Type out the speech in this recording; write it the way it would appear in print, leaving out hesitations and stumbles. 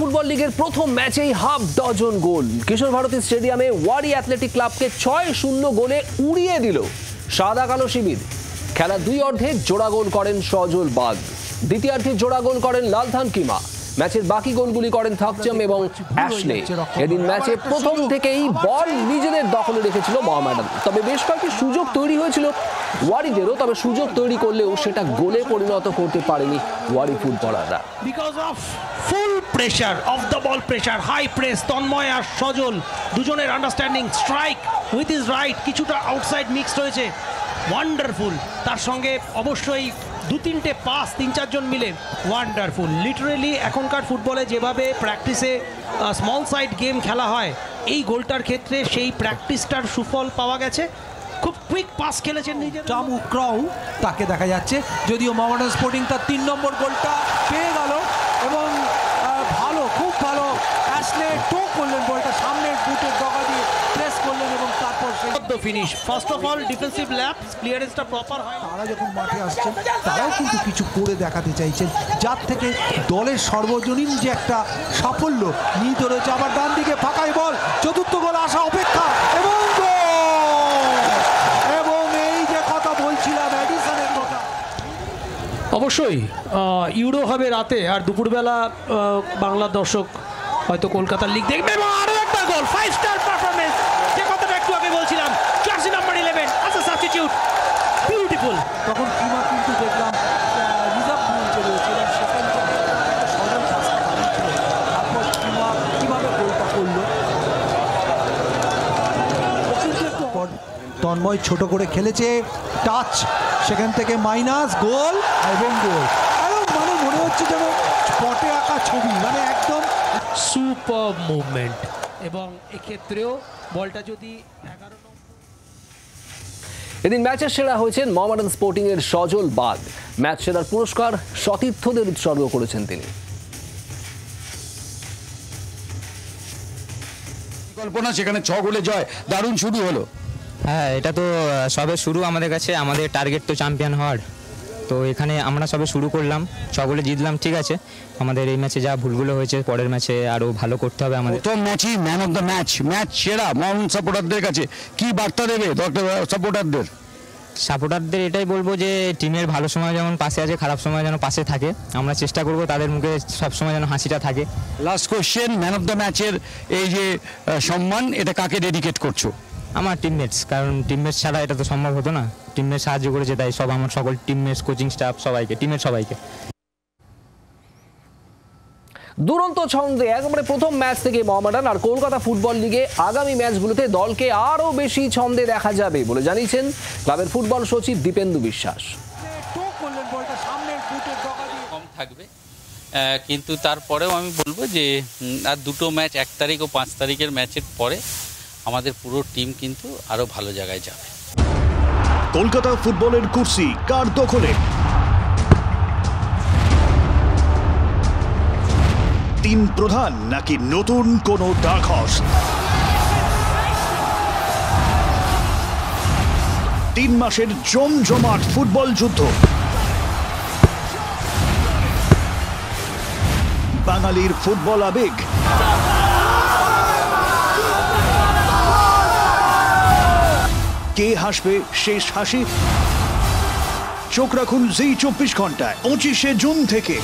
Football লিগের প্রথম ম্যাচেই হাফ ডজন গোল। কিশোর ভারতী স্টেডিয়ামে ওয়ারি অ্যাথলেটিক ক্লাবকে 6-0 গোলে উড়িয়ে দিল সাদা কালো শিবির। খেলার দুই অর্ধে জোড়া গোল করেন সজল বাগ, দ্বিতীয়ার্ধে জোড়া গোল করেন লালথান কিমা। ম্যাচের বাকি গোলগুলি করেন থাকচম এবং অ্যাশলে। এদিন ম্যাচে প্রথম থেকেই বল নিজেদের দখলে রেখেছিল মোহামেডান। তবে বেশ কয়েকটি সুযোগ তৈরি হয়েছিল ওয়ারিদেরও, তবে সুযোগ তৈরি করলেও সেটা গোলে পরিণত করতে পারেনি ওয়ারি ফুটবলাররা। Because of full pressure, off the ball pressure, high press, Tanmoy আর সজল দুজনের understanding, strike with is right, কিছুটা আউটসাইড মিক্সড হয়েছে, ওয়ান্ডারফুল। তার সঙ্গে অবশ্যই দু তিনটে পাস, 3-4 মিলে ওয়ান্ডারফুল। লিটারেলি এখনকার ফুটবলে যেভাবে প্র্যাকটিসে স্মল সাইড গেম খেলা হয়, এই গোলটার ক্ষেত্রে সেই প্র্যাকটিসটার সুফল পাওয়া গেছে। খুব কুইক পাস খেলেছেন নিজের। টামু ক্রাউ তাকে দেখা যাচ্ছে, যদিও মোহামেডান স্পোর্টিং তার 3 নম্বর গোলটা পেয়ে গেল এবং ভালো, খুব ভালো অ্যাশলে টো করলেন বলটা, সামনের বুটের ডগা দিয়ে প্রেস করলেন এবং তারপর সেই finish. First of all defensive lapses, ক্লিয়ারেন্সটা প্রপার হয়। তারা যখন মাঠে আসছেন তারাও কিন্তু কিছু করে দেখাতে চাইছেন, যার থেকে দলের সর্বজনীন যে একটা সাফল্য নিহিত রয়েছে। আবার ডান দিকে ফাঁকাই বল, চতুর্থ গোল আসা অপেক্ষা এবং এই যে কথা বলছিলাম এডিসনের কথা, অবশ্যই ইউরো হবে রাতে, আর দুপুরবেলা বাংলা দর্শক হয়তো কলকাতার লিগ দেখবে। এবং আরো একটা গোল, 5 স্টার পারফরম্যান্স, যে কথাটা একটু আগে বলছিলাম, জার্সি নাম্বার 11 আস আ সাবস্টিটিউট, বিউটিফুল। তখন কিমা কিন্তু দেখলাম রিজার্ভ মঞ্চে রয়েছে এবং সেখান থেকে সজল পাসটা বানিয়েছিল। তারপর কিমা কীভাবে গোলটা করলো, তন্ময় ছোট করে খেলেছে, টাচ, সেখান থেকে মাইনাস, গোল এবং গোল। মানে মনে হচ্ছে যেন স্পটে আঁকা ছবি, মানে একদম সুপার মুভমেন্ট। এবং এক্ষেত্রেও বলটা যদি 11 এদিন ম্যাচের সেরা হয়েছেন মোহামেডান স্পোর্টিং এর সজল বাগ। ম্যাচ সেরার পুরস্কার সতীর্থদের উৎসর্গ করেছেন তিনি। কল্পনা সেখানে 6 গোলে জয়, দারুণ শুরু হলো। হ্যাঁ, এটা তো সবে শুরু আমাদের কাছে, আমাদের টার্গেট তো চ্যাম্পিয়ন হওয়ার। তো এখানে আমরা সবে শুরু করলাম, 6 গোলে জিতলাম, ঠিক আছে। আমাদের এই ম্যাচে যা ভুলগুলো হয়েছে পরের ম্যাচে আরও ভালো করতে হবে আমাদের। প্রথম ম্যাচই man of the match, match সেরা। মোহামেডান সাপোর্টারদের কাছে কি বার্তা দেবে সাপোর্টারদের এটাই বলবো যে টিমের ভালো সময় যেমন পাশে আছে, খারাপ সময় যেন পাশে থাকে। আমরা চেষ্টা করব তাদের মুখে সবসময় যেন হাসিটা থাকে। Last question, man of the ম্যাচের এই যে সম্মান, এটা কাকে ডেডিকেট করছো? আমার টিমমেটস, কারণ টিমমেটস ছাড়া এটা তো সম্ভব হতো না। টিমমেট সাহায্য করেছে, তাই সব আমার সকল টিমমেটস, কোচিং স্টাফ সবাইকে, টিমের সবাইকে। দুরন্ত ছন্দে একেবারে প্রথম ম্যাচ থেকে মোহামেডান আর কলকাতা ফুটবল লিগে আগামী ম্যাচগুলোতে দলকে আরও বেশি ছন্দে দেখা যাবে বলে জানিয়েছেন ক্লাবের ফুটবল সচিব দীপেন্দু বিশ্বাস। কম থাকবে, কিন্তু তারপরেও আমি বলবো যে আর দুটো ম্যাচ, 1 তারিখ ও 5 তারিখের ম্যাচের পরে আমাদের পুরো টিম কিন্তু আরও ভালো জায়গায় যাবে। কলকাতা ফুটবলের কুর্সি কার দখলে? 3 প্রধান নাকি নতুন কোনো ডার্ক হর্স? 3 মাসের জমজমাট ফুটবল যুদ্ধ, বাঙালির ফুটবল আবেগ, কে হাসবে শেষ হাসি? চোখ রাখুন জি 24 ঘন্টায় 25শে জুন থেকে।